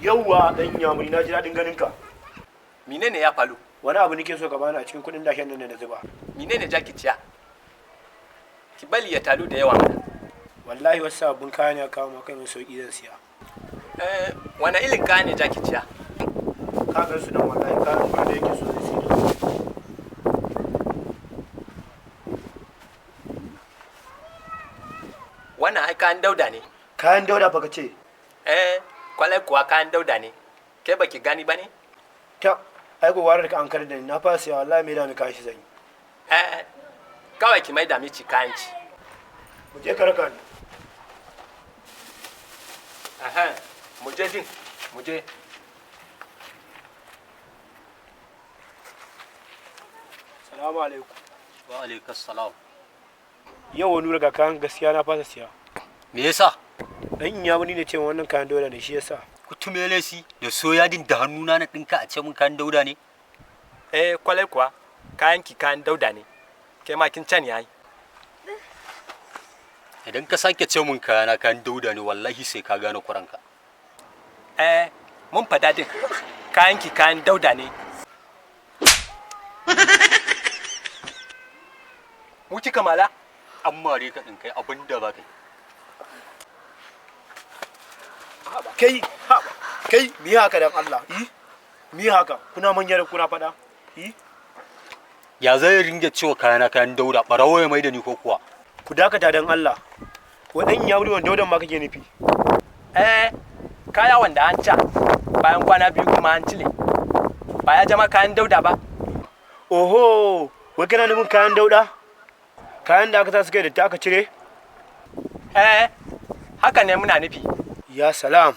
Yawwa dan Yamuri, na ji daɗin ganin ka. Menene ya falu? Wani abu nake so ka bani a cikin kuɗin dashen nan da na zuba. Menene jaki ciya? Ki bali ya talu da yawa mana. Wallahi wasu sabbin kaya ne kawo maka mai sauki zan siya. Wani ilin kaya ne jaki ciya? Ka gan su nan wallahi kayan gurin da yake so zai siya. Wannan ai kayan Dauda ne. Kayan Dauda fa ka ce? Kwalai kuwa kayan Dauda ne. Ke baki gani ba ne? Ta, ai ko warar ka an kar da ni, na fara siya wallahi me da ni kashi zan yi. Kawai ki mai da mici kayan ci. Mu je ka raka ni. Mu je din, mu je. Salamu alaikum. Wa alaikas salam. Yau wani daga kayan gaskiya na fasa siya. Me yasa? Dan Yamuri ne cewa wannan kayan Dauda ne shi yasa. Kutume lesi da soyadin da hannuna na dinka a ce mun kayan Dauda ne. Kwalai kuwa kayan ki kayan Dauda ne. Ke ma kin can yayi. Idan ka sake ce mun kayana kayan Dauda ne wallahi sai ka gane kuranka. Mun fada din kayan ki kayan Dauda ne. Wuki kamala? Amma dai ka dinkai abin da ba kai. Kai, mi haka dan Allah? Mi haka? Kuna manya da kuna fada? Ya zai ringe cewa kayana kayan Dauda barawo ya mai da ni ko kuwa? Ku dakata dan Allah. Wadan Yamuri wanda Daudan ma kake nufi? Kaya wanda an ca bayan kwana biyu kuma an cile. Ba ya jama kayan Dauda ba? Oho, wai kana nufin kayan Dauda? Kayan da aka sa suka da ta aka cire? Haka ne muna nufi. Ya salam.